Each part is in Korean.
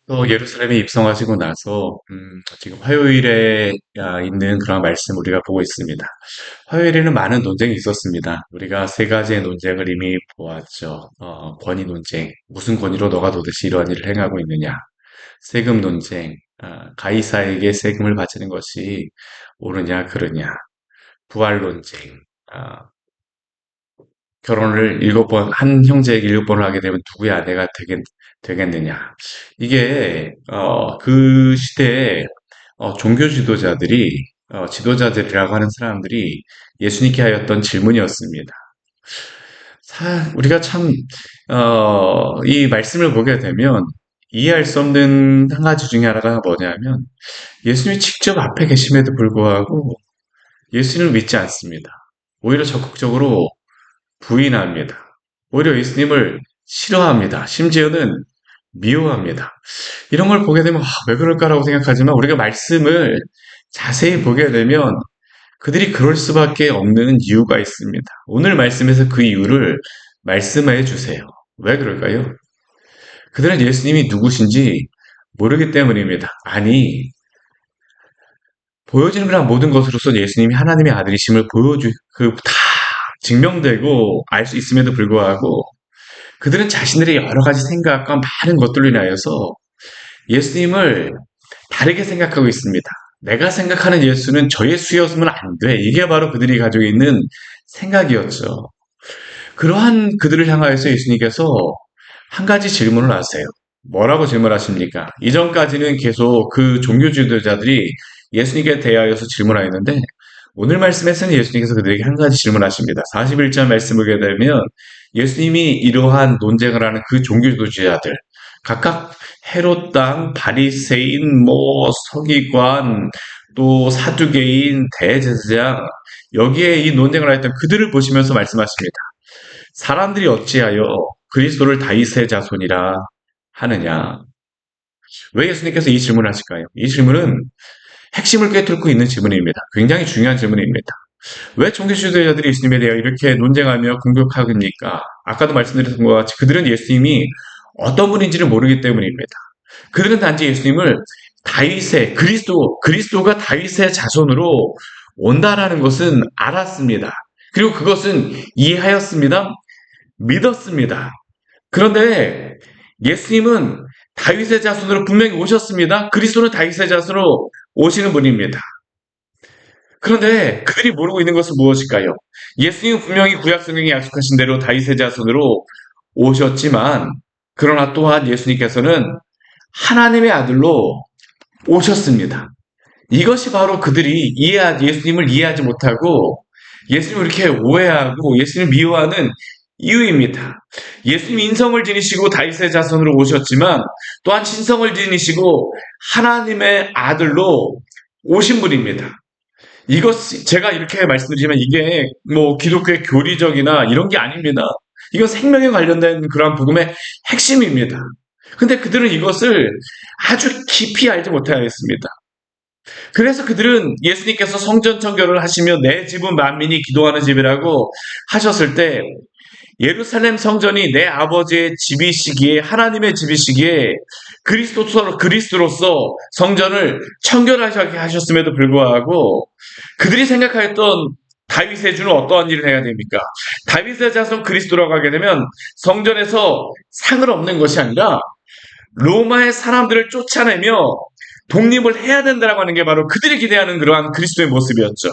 또 예루살렘에 입성하시고 나서 지금 화요일에 있는 그런 말씀 우리가 보고 있습니다. 화요일에는 많은 논쟁이 있었습니다. 우리가 세 가지의 논쟁을 이미 보았죠. 권위 논쟁, 무슨 권위로 너가 도대체 이러한 일을 행하고 있느냐. 세금 논쟁, 가이사에게 세금을 바치는 것이 옳으냐 그르냐. 부활 논쟁, 아, 결혼을 일곱 번, 한 형제에게 일곱 번을 하게 되면 누구의 아내가 되겠느냐. 이게, 그 시대에, 종교 지도자들이, 지도자들이라고 하는 사람들이 예수님께 하였던 질문이었습니다. 우리가 참, 이 말씀을 보게 되면 이해할 수 없는 한 가지 중에 하나가 뭐냐면 예수님이 직접 앞에 계심에도 불구하고 예수님을 믿지 않습니다. 오히려 적극적으로 부인합니다. 오히려 예수님을 싫어합니다. 심지어는 미워합니다. 이런 걸 보게 되면 왜 그럴까라고 생각하지만 우리가 말씀을 자세히 보게 되면 그들이 그럴 수밖에 없는 이유가 있습니다. 오늘 말씀에서 그 이유를 말씀해 주세요. 왜 그럴까요? 그들은 예수님이 누구신지 모르기 때문입니다. 아니, 보여지는 그런 모든 것으로서 예수님이 하나님의 아들이심을 다 증명되고 알 수 있음에도 불구하고 그들은 자신들의 여러 가지 생각과 많은 것들로 인하여서 예수님을 다르게 생각하고 있습니다. 내가 생각하는 예수는 저 예수였으면 안 돼. 이게 바로 그들이 가지고 있는 생각이었죠. 그러한 그들을 향하여서 예수님께서 한 가지 질문을 하세요. 뭐라고 질문하십니까? 이전까지는 계속 그 종교 지도자들이 예수님께 대하여서 질문하였는데 오늘 말씀에서는 예수님께서 그들에게 한 가지 질문하십니다. 41절 말씀 보게 되면 예수님이 이러한 논쟁을 하는 그 종교 지도자들 각각 헤롯 당, 바리새인, 서기관, 또 사두개인, 대제사장 여기에 이 논쟁을 하였던 그들을 보시면서 말씀하십니다. 사람들이 어찌하여 그리스도를 다윗의 자손이라 하느냐? 왜 예수님께서 이 질문을 하실까요? 이 질문은 핵심을 꿰뚫고 있는 질문입니다. 굉장히 중요한 질문입니다. 왜 종교 지도자들이 예수님에 대해 이렇게 논쟁하며 공격하니까? 아까도 말씀드렸던 것 같이 그들은 예수님이 어떤 분인지를 모르기 때문입니다. 그들은 단지 예수님을 그리스도가 다윗의 자손으로 온다라는 것은 알았습니다. 그리고 그것은 이해하였습니다. 믿었습니다. 그런데 예수님은 다윗의 자손으로 분명히 오셨습니다. 그리스도는 다윗의 자손으로 오시는 분입니다. 그런데 그들이 모르고 있는 것은 무엇일까요? 예수님은 분명히 구약 성경에 약속하신 대로 다윗의 자손으로 오셨지만 그러나 또한 예수님께서는 하나님의 아들로 오셨습니다. 이것이 바로 그들이 예수님을 이해하지 못하고 예수님을 이렇게 오해하고 예수님을 미워하는 이유입니다. 예수님이 인성을 지니시고 다윗의 자손으로 오셨지만 또한 신성을 지니시고 하나님의 아들로 오신 분입니다. 제가 이렇게 말씀드리지만 이게 기독교의 교리적이나 이런 게 아닙니다. 이건 생명에 관련된 그러한 복음의 핵심입니다. 근데 그들은 이것을 아주 깊이 알지 못하였습니다. 그래서 그들은 예수님께서 성전 청결을 하시며 내 집은 만민이 기도하는 집이라고 하셨을 때 예루살렘 성전이 내 아버지의 집이시기에 하나님의 집이시기에 그리스도로서 성전을 청결하게 하셨음에도 불구하고 그들이 생각하였던 다윗의 주는 어떠한 일을 해야 됩니까? 다윗의 자손 그리스도라고 하게 되면 성전에서 상을 얻는 것이 아니라 로마의 사람들을 쫓아내며 독립을 해야 된다라고 하는 게 바로 그들이 기대하는 그러한 그리스도의 모습이었죠.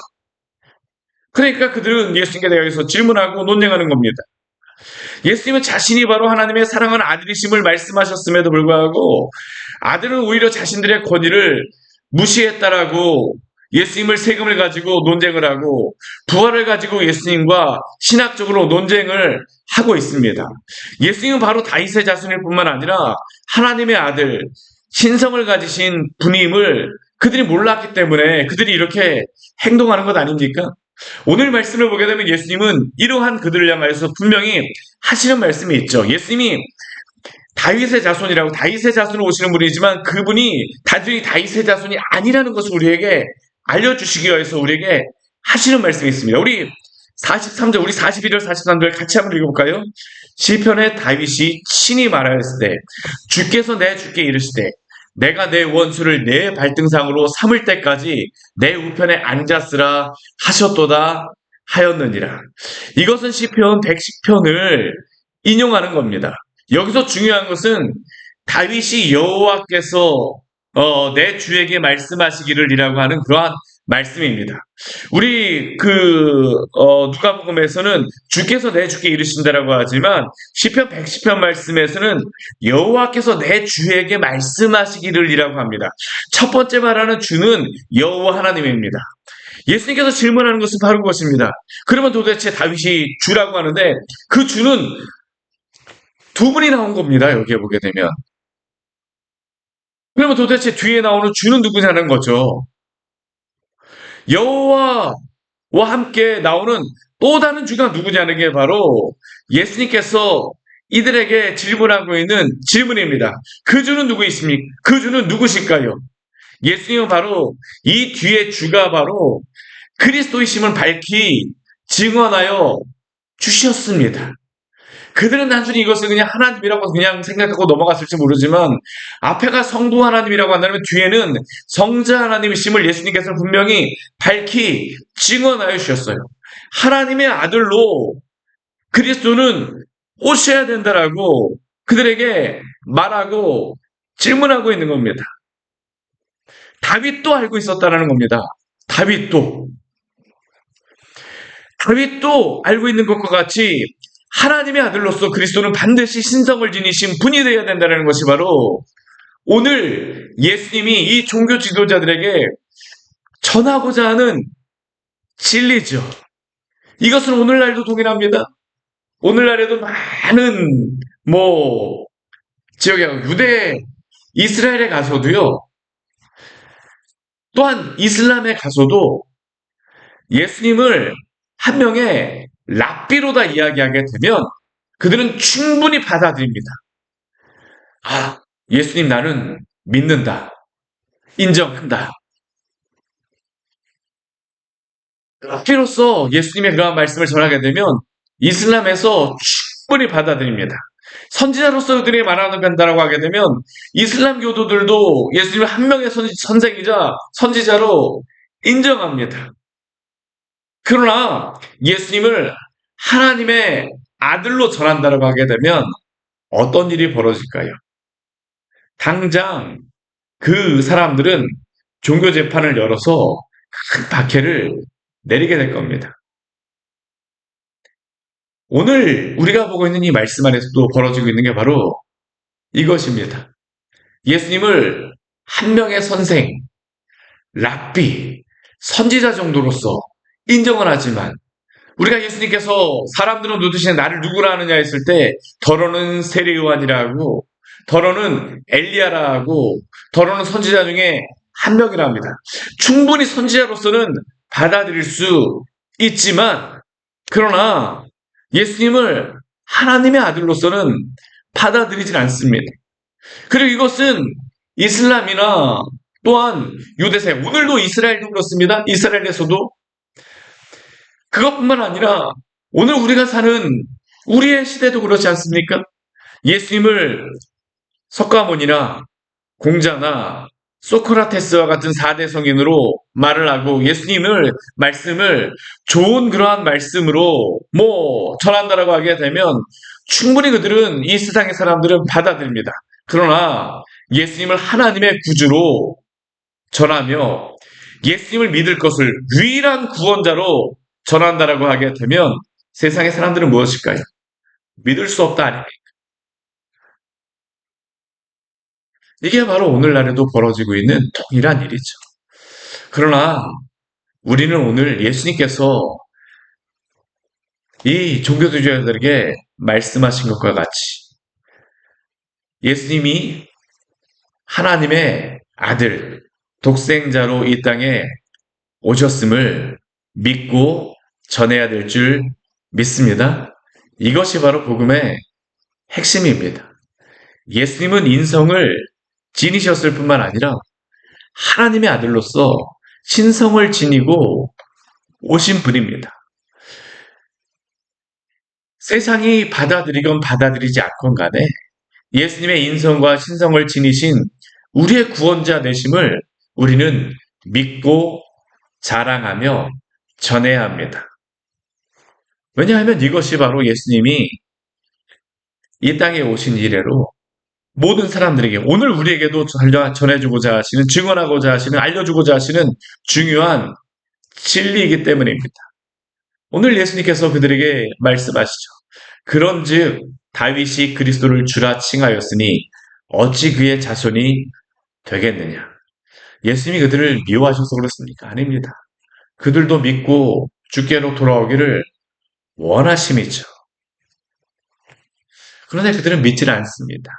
그러니까 그들은 예수님께 대해서 질문하고 논쟁하는 겁니다. 예수님은 자신이 바로 하나님의 사랑하는 아들이심을 말씀하셨음에도 불구하고 아들은 오히려 자신들의 권위를 무시했다라고 예수님을 세금을 가지고 논쟁을 하고 부활을 가지고 예수님과 신학적으로 논쟁을 하고 있습니다. 예수님은 바로 다윗의 자손일 뿐만 아니라 하나님의 아들, 신성을 가지신 분임을 그들이 몰랐기 때문에 그들이 이렇게 행동하는 것 아닙니까? 오늘 말씀을 보게 되면 예수님은 이러한 그들을 향하여서 분명히 하시는 말씀이 있죠. 예수님이 다윗의 자손으로 오시는 분이지만 그분이 단순히 다윗의 자손이 아니라는 것을 우리에게 알려주시기 위해서 우리에게 하시는 말씀이 있습니다. 우리 43절, 우리 41절, 43절 같이 한번 읽어볼까요? 시편에 다윗이 친히 말하였을 때 주께서 내 주께 이르시되 내가 내 원수를 내 발등상으로 삼을 때까지 내 우편에 앉았으라 하셨도다 하였느니라. 이것은 시편 110편을 인용하는 겁니다. 여기서 중요한 것은 다윗이 여호와께서 내 주에게 말씀하시기를이라고 하는 그러한 말씀입니다. 우리 누가복음에서는 주께서 내 주께 이르신다라고 하지만 시편 110편 말씀에서는 여호와께서 내 주에게 말씀하시기를이라고 합니다. 첫 번째 말하는 주는 여호와 하나님입니다. 예수님께서 질문하는 것은 바로 그것입니다. 그러면 도대체 다윗이 주라고 하는데 그 주는 두 분이 나온 겁니다. 여기에 보게 되면. 그러면 도대체 뒤에 나오는 주는 누구냐는 거죠. 여호와와 함께 나오는 또 다른 주가 누구냐는 게 바로 예수님께서 이들에게 질문하고 있는 질문입니다. 그 주는 누구 있습니까? 그 주는 누구실까요? 예수님은 바로 이 뒤에 주가 바로 그리스도이심을 밝히 증언하여 주셨습니다. 그들은 단순히 이것을 그냥 하나님이라고 그냥 생각하고 넘어갔을지 모르지만 앞에가 성부 하나님이라고 한다면 뒤에는 성자 하나님이심을 예수님께서 분명히 밝히 증언하여 주셨어요. 하나님의 아들로 그리스도는 오셔야 된다라고 그들에게 말하고 질문하고 있는 겁니다. 다윗도 알고 있었다라는 겁니다. 다윗도 알고 있는 것과 같이 하나님의 아들로서 그리스도는 반드시 신성을 지니신 분이 되어야 된다는 것이 바로 오늘 예수님이 이 종교 지도자들에게 전하고자 하는 진리죠. 이것은 오늘날도 동일합니다. 오늘날에도 많은 지역에 유대, 이스라엘에 가서도요. 또한 이슬람에 가서도 예수님을 한 명의 랍비로다 이야기하게 되면 그들은 충분히 받아들입니다. 아, 예수님 나는 믿는다. 인정한다. 랍비로서 예수님의 그러한 말씀을 전하게 되면 이슬람에서 충분히 받아들입니다. 선지자로서 그들이 말한다라고 하게 되면 이슬람 교도들도 예수님을 한 명의 선생이자 선지자로 인정합니다. 그러나 예수님을 하나님의 아들로 전한다라고 하게 되면 어떤 일이 벌어질까요? 당장 그 사람들은 종교 재판을 열어서 큰 박해를 내리게 될 겁니다. 오늘 우리가 보고 있는 이 말씀 안에서도 벌어지고 있는 게 바로 이것입니다. 예수님을 한 명의 선생, 랍비, 선지자 정도로서 인정을 하지만 우리가 예수님께서 사람들은 누구시냐 나를 누구라 하느냐 했을 때 더러는 세례 요한이라고 더러는 엘리야라고 더러는 선지자 중에 한 명이라 합니다. 충분히 선지자로서는 받아들일 수 있지만 그러나 예수님을 하나님의 아들로서는 받아들이진 않습니다. 그리고 이것은 이슬람이나 또한 유대세, 오늘도 이스라엘도 그렇습니다. 이스라엘에서도 그것뿐만 아니라 오늘 우리가 사는 우리의 시대도 그렇지 않습니까? 예수님을 석가모니나 공자나 소크라테스와 같은 4대 성인으로 말을 하고 예수님을 말씀을 좋은 그러한 말씀으로 전한다라고 하게 되면 충분히 그들은 이 세상의 사람들은 받아들입니다. 그러나 예수님을 하나님의 구주로 전하며 예수님을 믿을 것을 유일한 구원자로 전한다라고 하게 되면 세상의 사람들은 무엇일까요? 믿을 수 없다 아닙니까? 이게 바로 오늘날에도 벌어지고 있는 동일한 일이죠. 그러나 우리는 오늘 예수님께서 이 종교주의자들에게 말씀하신 것과 같이 예수님이 하나님의 아들, 독생자로 이 땅에 오셨음을 믿고 전해야 될 줄 믿습니다. 이것이 바로 복음의 핵심입니다. 예수님은 인성을 지니셨을 뿐만 아니라 하나님의 아들로서 신성을 지니고 오신 분입니다. 세상이 받아들이건 받아들이지 않건 간에 예수님의 인성과 신성을 지니신 우리의 구원자 되심을 우리는 믿고 자랑하며 전해야 합니다. 왜냐하면 이것이 바로 예수님이 이 땅에 오신 이래로 모든 사람들에게 오늘 우리에게도 전해주고자 하시는 증언하고자 하시는 알려주고자 하시는 중요한 진리이기 때문입니다. 오늘 예수님께서 그들에게 말씀하시죠. 그런즉 다윗이 그리스도를 주라 칭하였으니 어찌 그의 자손이 되겠느냐. 예수님이 그들을 미워하셔서 그렇습니까? 아닙니다. 그들도 믿고 주께로 돌아오기를 원하심이죠. 그런데 그들은 믿지를 않습니다.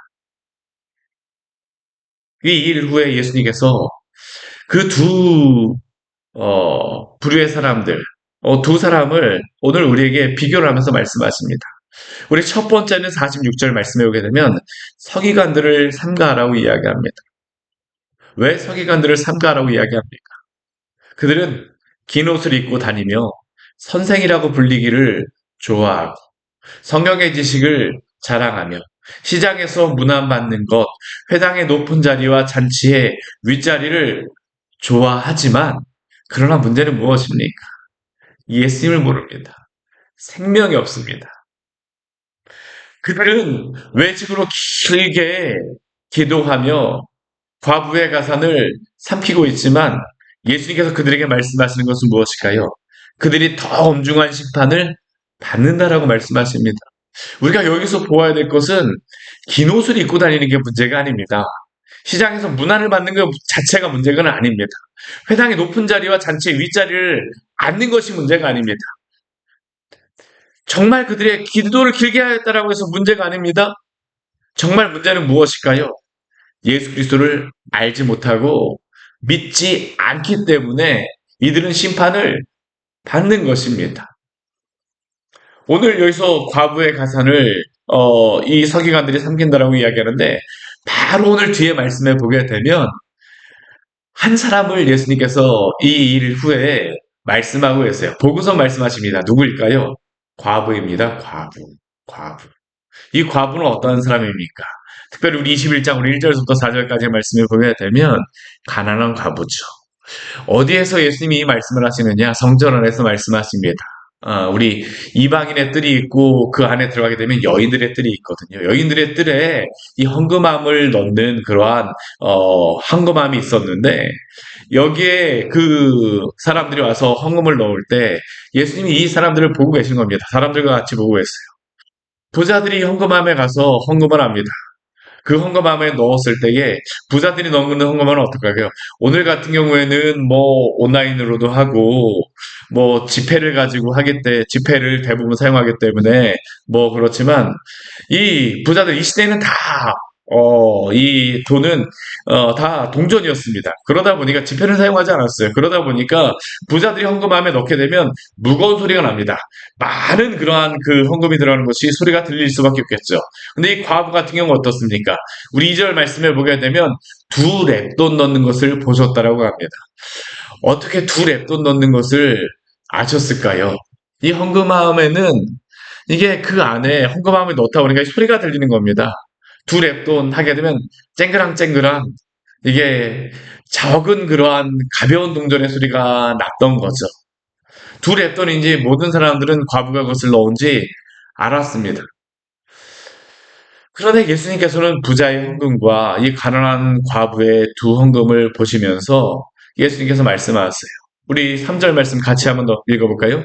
이 일 후에 예수님께서 그 부류의 사람들, 두 사람을 오늘 우리에게 비교를 하면서 말씀하십니다. 우리 첫 번째는 46절 말씀해 보게 되면 서기관들을 삼가하라고 이야기합니다. 왜 서기관들을 삼가하라고 이야기합니까? 그들은 긴 옷을 입고 다니며 선생이라고 불리기를 좋아하고 성경의 지식을 자랑하며 시장에서 문안받는 것, 회당의 높은 자리와 잔치의 윗자리를 좋아하지만 그러나 문제는 무엇입니까? 예수님을 모릅니다. 생명이 없습니다. 그들은 외식으로 길게 기도하며 과부의 가산을 삼키고 있지만 예수님께서 그들에게 말씀하시는 것은 무엇일까요? 그들이 더 엄중한 심판을 받는다라고 말씀하십니다. 우리가 여기서 보아야 될 것은 긴 옷을 입고 다니는 게 문제가 아닙니다. 시장에서 문안을 받는 것 자체가 문제가 아닙니다. 회당의 높은 자리와 잔치의 윗자리를 앉는 것이 문제가 아닙니다. 정말 그들의 기도를 길게 하였다라고 해서 문제가 아닙니다. 정말 문제는 무엇일까요? 예수 그리스도를 알지 못하고 믿지 않기 때문에 이들은 심판을 받는 것입니다. 오늘 여기서 과부의 가산을 이 서기관들이 삼킨다라고 이야기하는데 바로 오늘 뒤에 말씀해 보게 되면 한 사람을 예수님께서 이 일 후에 말씀하고 계세요. 보고서 말씀하십니다. 누구일까요? 과부입니다. 과부. 이 과부는 어떠한 사람입니까? 특별히 우리 21장 우리 1절부터 4절까지의 말씀을 보게 되면 가난한 과부죠. 어디에서 예수님이 이 말씀을 하시느냐? 성전 안에서 말씀하십니다. 우리 이방인의 뜰이 있고 그 안에 들어가게 되면 여인들의 뜰이 있거든요. 여인들의 뜰에 이 헌금함을 넣는 그러한 헌금함이 있었는데 여기에 그 사람들이 와서 헌금을 넣을 때 예수님이 이 사람들을 보고 계신 겁니다. 사람들과 같이 보고 계세요. 부자들이 헌금함에 가서 헌금을 합니다. 그 헌금함에 넣었을 때에 부자들이 넣는 헌금함은 어떨까요? 오늘 같은 경우에는 뭐 온라인으로도 하고 뭐 지폐를 가지고 하기 때 지폐를 대부분 사용하기 때문에 뭐 그렇지만 이 부자들 이 시대에는 다 이 돈은 다 동전이었습니다. 그러다 보니까 지폐를 사용하지 않았어요. 그러다 보니까 부자들이 헌금함에 넣게 되면 무거운 소리가 납니다. 많은 그러한 그 헌금이 들어가는 것이 소리가 들릴 수밖에 없겠죠. 근데 이 과부 같은 경우는 어떻습니까? 우리 2절 말씀을 보게 되면 두 랩돈 넣는 것을 보셨다라고 합니다. 어떻게 두 랩돈 넣는 것을 아셨을까요? 이 헌금함에는 이게 그 안에 헌금함을 넣다 보니까 소리가 들리는 겁니다. 두 랩돈 하게 되면 쨍그랑쨍그랑 이게 적은 그러한 가벼운 동전의 소리가 났던 거죠. 두 랩돈인지 모든 사람들은 과부가 그것을 넣은지 알았습니다. 그런데 예수님께서는 부자의 헌금과 이 가난한 과부의 두 헌금을 보시면서 예수님께서 말씀하세요. 우리 3절 말씀 같이 한번 더 읽어볼까요?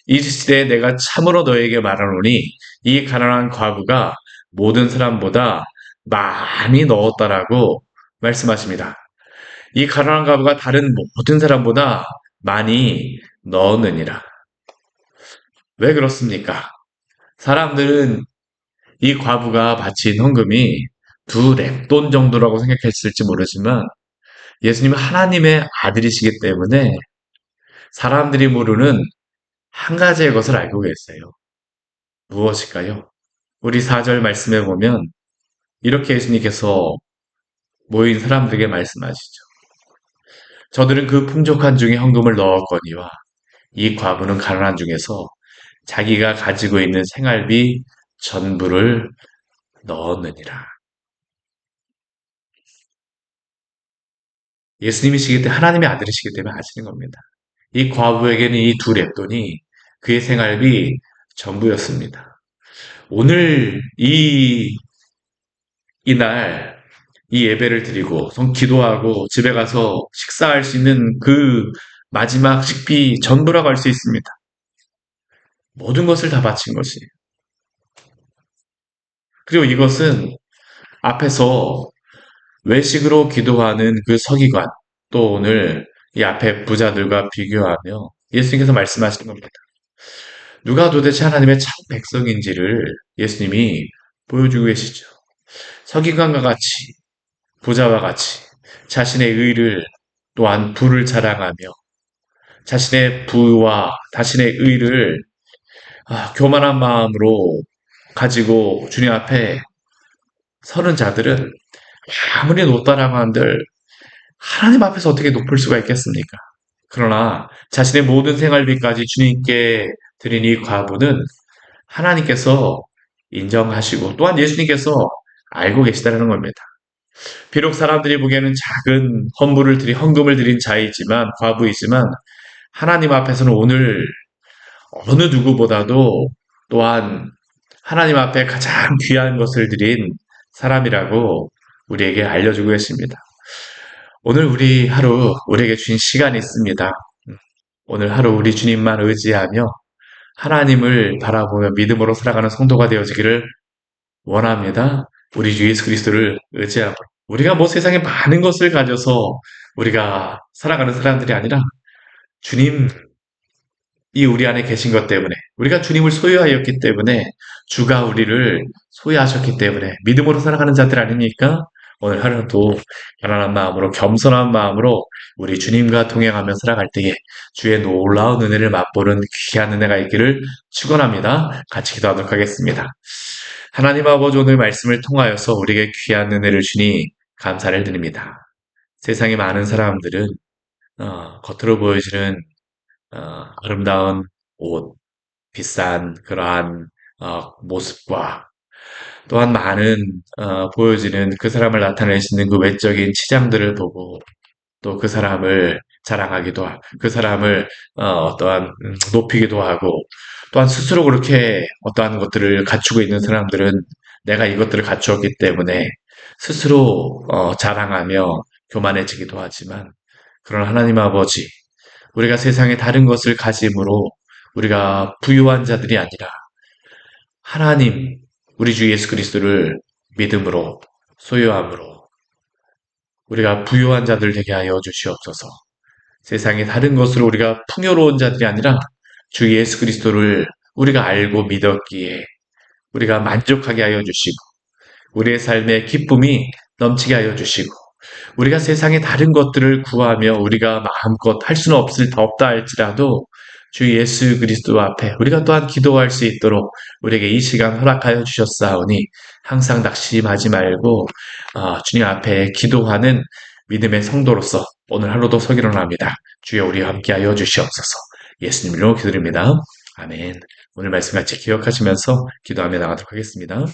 이 시대에 내가 참으로 너에게 말하노니 이 가난한 과부가 모든 사람보다 많이 넣었다라고 말씀하십니다. 이 가난한 과부가 다른 모든 사람보다 많이 넣었느니라. 왜 그렇습니까? 사람들은 이 과부가 바친 헌금이 두 렙돈 정도라고 생각했을지 모르지만 예수님은 하나님의 아들이시기 때문에 사람들이 모르는 한 가지의 것을 알고 계세요. 무엇일까요? 우리 4절 말씀에 보면 이렇게 예수님께서 모인 사람들에게 말씀하시죠. 저들은 그 풍족한 중에 헌금을 넣었거니와 이 과부는 가난한 중에서 자기가 가지고 있는 생활비 전부를 넣었느니라. 예수님이시기 때문에 하나님의 아들이시기 때문에 아시는 겁니다. 이 과부에게는 이 두 랩돈이 그의 생활비 전부였습니다. 오늘 이날 이 예배를 드리고 기도하고 집에 가서 식사할 수 있는 그 마지막 식비 전부라고 할 수 있습니다. 모든 것을 다 바친 것이. 그리고 이것은 앞에서 외식으로 기도하는 그 서기관, 또 오늘 이 앞에 부자들과 비교하며 예수님께서 말씀하시는 겁니다. 누가 도대체 하나님의 참 백성인지를 예수님이 보여주고 계시죠. 서기관과 같이, 부자와 같이 자신의 의를 또한 부를 자랑하며 자신의 부와 자신의 의를 교만한 마음으로 가지고 주님 앞에 서는 자들은 아무리 높다라고 한들 하나님 앞에서 어떻게 높을 수가 있겠습니까? 그러나 자신의 모든 생활비까지 주님께 드린 이 과부는 하나님께서 인정하시고 또한 예수님께서 알고 계시다는 겁니다. 비록 사람들이 보기에는 작은 헌금을 드린 자이지만 과부이지만 하나님 앞에서는 오늘 어느 누구보다도 또한 하나님 앞에 가장 귀한 것을 드린 사람이라고 우리에게 알려주고 계십니다. 오늘 우리 하루 우리에게 주신 시간이 있습니다. 오늘 하루 우리 주님만 의지하며 하나님을 바라보며 믿음으로 살아가는 성도가 되어지기를 원합니다. 우리 주 예수 그리스도를 의지하고 우리가 뭐 세상에 많은 것을 가져서 우리가 살아가는 사람들이 아니라 주님 이 우리 안에 계신 것 때문에 우리가 주님을 소유하였기 때문에 주가 우리를 소유하셨기 때문에 믿음으로 살아가는 자들 아닙니까? 오늘 하루도 가난한 마음으로 겸손한 마음으로 우리 주님과 동행하며 살아갈 때에 주의 놀라운 은혜를 맛보는 귀한 은혜가 있기를 축원합니다. 같이 기도하도록 하겠습니다. 하나님 아버지 오늘 말씀을 통하여서 우리에게 귀한 은혜를 주니 감사를 드립니다. 세상에 많은 사람들은 겉으로 보여지는 아름다운 옷, 비싼 그러한 모습과 또한 많은 보여지는 그 사람을 나타낼 수 있는 그 외적인 치장들을 보고 또 그 사람을 자랑하기도 하고 그 사람을 어떠한 높이기도 하고 또한 스스로 그렇게 어떠한 것들을 갖추고 있는 사람들은 내가 이것들을 갖추었기 때문에 스스로 자랑하며 교만해지기도 하지만 그러나 하나님 아버지 우리가 세상에 다른 것을 가짐으로 우리가 부유한 자들이 아니라 하나님, 우리 주 예수 그리스도를 믿음으로 소유함으로 우리가 부유한 자들 되게 하여 주시옵소서. 세상에 다른 것으로 우리가 풍요로운 자들이 아니라 주 예수 그리스도를 우리가 알고 믿었기에 우리가 만족하게 하여 주시고 우리의 삶의 기쁨이 넘치게 하여 주시고 우리가 세상의 다른 것들을 구하며 우리가 마음껏 할 수는 없다 할지라도 주 예수 그리스도 앞에 우리가 또한 기도할 수 있도록 우리에게 이 시간 허락하여 주셨사오니 항상 낙심하지 말고 주님 앞에 기도하는 믿음의 성도로서 오늘 하루도 서기로 합니다. 주여 우리와 함께하여 주시옵소서. 예수님 이름으로 기도드립니다. 아멘. 오늘 말씀 같이 기억하시면서 기도하며 나가도록 하겠습니다.